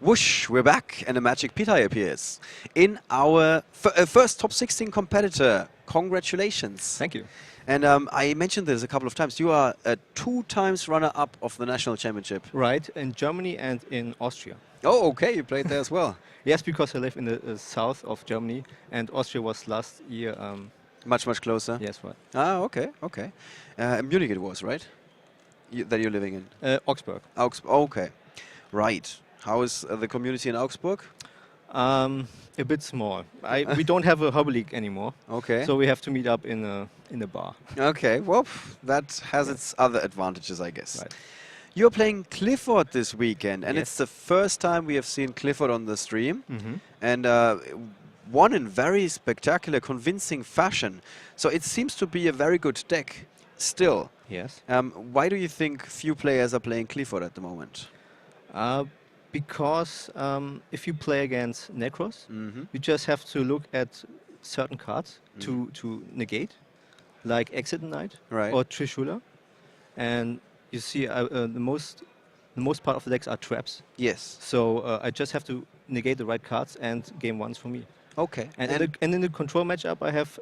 Whoosh, we're back, and a Magic Pitai appears in our first top 16 competitor. Congratulations. Thank you. And I mentioned this a couple of times. You are a 2 times runner-up of the national championship. Right, in Germany and in Austria. Oh, okay, you played there as well. Yes, because I live in the south of Germany, and Austria was last year. Much closer. Yes, right. Ah, okay, okay. Munich it was, right? That you're living in? Augsburg. Augsburg, okay. Right. How is the community in Augsburg? A bit small. We don't have a hobby league anymore. Okay. So we have to meet up in a bar. Okay, well, that has its other advantages, I guess. Right. You're playing Clifford this weekend, and Yes. it's the first time we have seen Clifford on the stream, Mm-hmm. and won in very spectacular, convincing fashion. So it seems to be a very good deck still. Yes. Why do you think few players are playing Clifford at the moment? Because if you play against Necros, Mm-hmm. you just have to look at certain cards to negate, like Exit Knight Right. or Trishula, and you see the most part of the decks are traps. Yes. So I just have to negate the right cards, and game one's for me. Okay. And in the control matchup, I have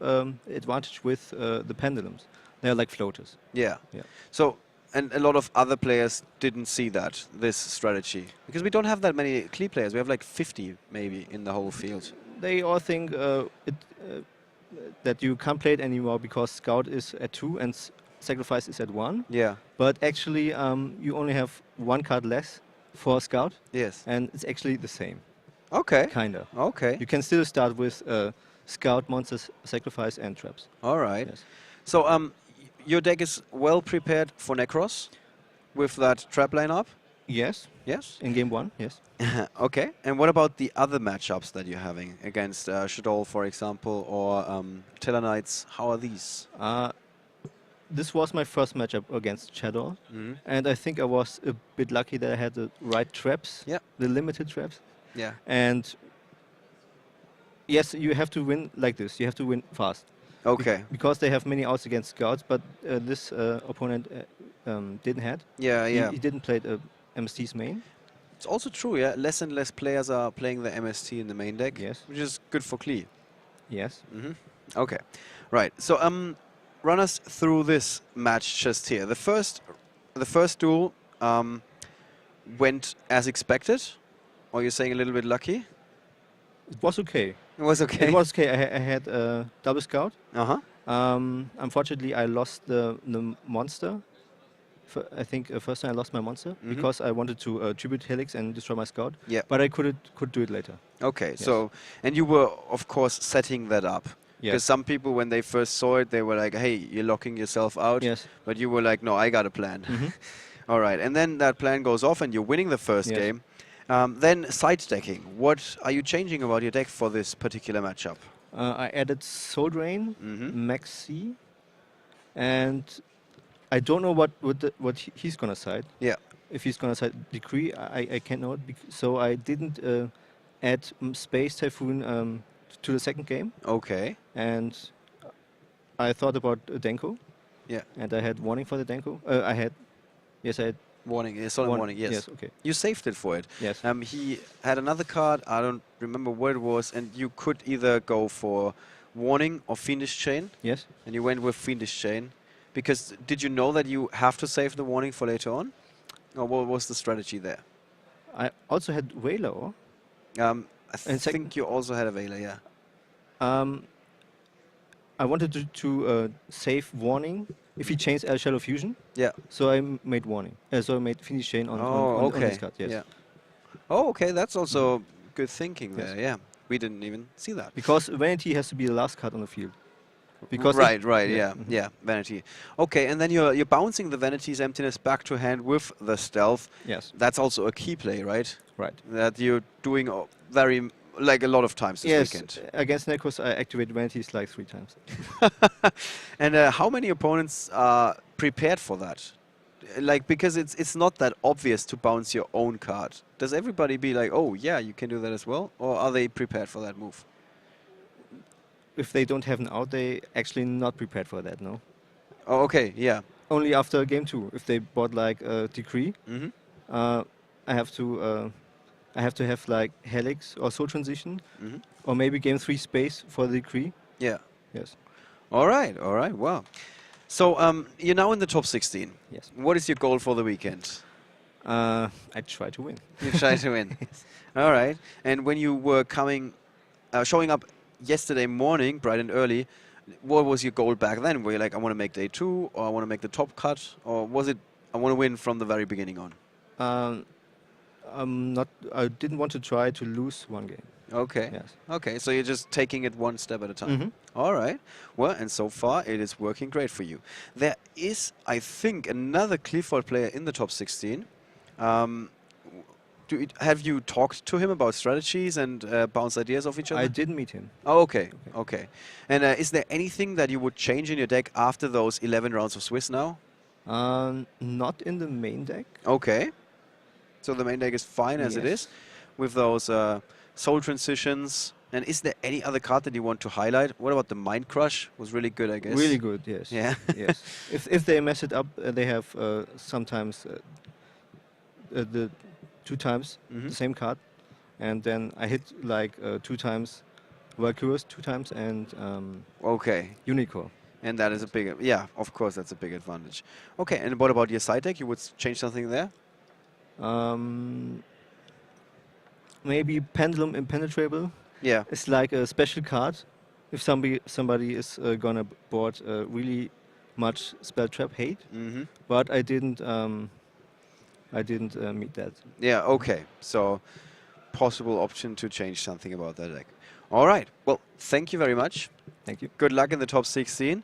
advantage with the pendulums. They're like floaters. yeah. Yeah. So, and a lot of other players didn't see this strategy. Because we don't have that many Klee players. We have like 50 maybe in the whole field. They all think that you can't play it anymore because Scout is at 2 and Sacrifice is at 1. Yeah. But actually, you only have 1 card less for Scout, Yes. and it's actually the same, Okay. kinda. Okay. You can still start with Scout, Monsters, Sacrifice, and Traps. All right. Yes. So, your deck is well prepared for Necros with that trap lineup? Yes, Yes? in game 1, yes. Okay. And what about the other matchups that you're having against Shadol, for example, or Tellarknights? How are these? This was my first matchup against Shadow, Mm-hmm. and I think I was a bit lucky that I had the right traps, Yeah. the limited traps. Yeah. And yes, you have to win like this. You have to win fast. Okay. Because they have many outs against Scouts, but this opponent didn't have. Yeah, yeah. He didn't play MST's main. It's also true, yeah. Less and less players are playing the MST in the main deck. Yes. Which is good for Klee. Yes. Mm-hmm. Okay. Right. So, run us through this match just here. The first duel went as expected, or you're saying a little bit lucky? It was okay. It was okay. It was okay. I had double Scout. Uh-huh. Unfortunately, I lost the monster. I think first time I lost my monster Mhm. because I wanted to tribute Helix and destroy my Scout. Yeah. But I could do it later. Okay. Yes. So, and you were, of course, setting that up. Because Yes. some people, when they first saw it, they were like, hey, you're locking yourself out. Yes. But you were like, no, I got a plan. Mhm. All right. And then that plan goes off and you're winning the first Yes. game. Then side stacking. What are you changing about your deck for this particular matchup? I added Soul Drain, Mm-hmm. Max C, and I don't know what he's gonna side. Yeah. If he's gonna side Decree, I can't know it. So I didn't add Space Typhoon to the second game, Okay. and I thought about Denko. Yeah. And I had warning for the Denko. I had Warning. Solid warning. Yes. Yes. Okay. You saved it for it. Yes. He had another card. I don't remember what it was, and you could either go for warning or Fiendish Chain, Yes. and you went with Fiendish Chain. Because did you know that you have to save the warning for later on, or what was the strategy there? I also had Whaler. I And think you also had a Veiler, yeah. I wanted to save warning if he changed El Shadow Fusion. Yeah. So I made warning. So I made Finish Chain on this card. Yes. Yeah. Oh, okay. That's also good thinking Yes. there. Yeah. We didn't even see that. Because Vanity has to be the last card on the field. Because right. Yeah. Mhm. Yeah. Vanity. Okay, and then you're bouncing the Vanity's emptiness back to hand with the stealth. Yes. That's also a key play, right? Right. That you're doing like a lot of times this Yes. weekend. Against Necros, I activated Vanities like 3 times. And how many opponents are prepared for that? Like, because it's not that obvious to bounce your own card. Does everybody be like, oh yeah, you can do that as well? Or are they prepared for that move? If they don't have an out, they actually not prepared for that. No. Oh, okay, yeah. Only after game 2. If they bought like a Decree, Mm-hmm. I have to I have to have like helix or soul transition, Hmm. or maybe game 3 space for the decree. Yeah. Yes. All right. All right. Wow. So you're now in the top 16. Yes. What is your goal for the weekend? I try to win. You try to win. Yes. All right. And when you were showing up yesterday morning, bright and early, what was your goal back then? Were you like, I want to make day 2, or I want to make the top cut, or was it, I want to win from the very beginning on? I'm not. I didn't want to try to lose one game. Okay. Yes. Okay. So you're just taking it one step at a time. Mhm. All right. Well, and so far it is working great for you. There is, I think, another Qliphort player in the top 16. Have you talked to him about strategies and bounce ideas of each other? I didn't meet him. Oh, okay. Okay. And is there anything that you would change in your deck after those 11 rounds of Swiss now? Not in the main deck. Okay. So the main deck is fine as it Yes. is, with those soul transitions. And is there any other card that you want to highlight? What about the Mind Crush? Was really good, I guess. Really good. Yes. Yeah. Yes. If they mess it up, they have sometimes the 2 times Mhm. the same card, and then I hit like 2 times Valkyros, 2 times, and Okay. Unicorn. And that is a big, yeah, of course, that's a big advantage. Okay, and what about your side deck? You would change something there? Maybe Pendulum Impenetrable. Yeah. It's like a special card. If somebody is gonna board really much spell trap hate, Mm-hmm. but I didn't meet that. Yeah, okay. So, possible option to change something about that deck. All right. Well, thank you very much. Thank you. Good luck in the top 16.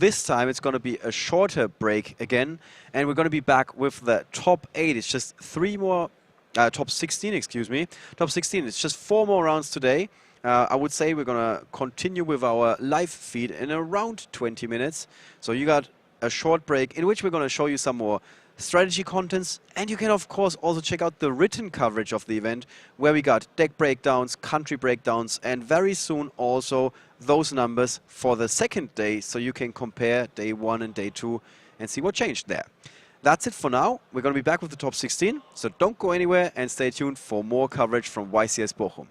This time it's going to be a shorter break again, and we're going to be back with the top 8. It's just 3 more, top 16, excuse me. Top 16, it's just 4 more rounds today. I would say we're going to continue with our live feed in around 20 minutes. So you got a short break in which we're going to show you some more strategy contents, and you can of course also check out the written coverage of the event, where we got deck breakdowns, country breakdowns, and very soon also those numbers for the second day, so you can compare day 1 and day 2 and see what changed there. That's it for now. We're going to be back with the top 16, so don't go anywhere and stay tuned for more coverage from YCS Bochum.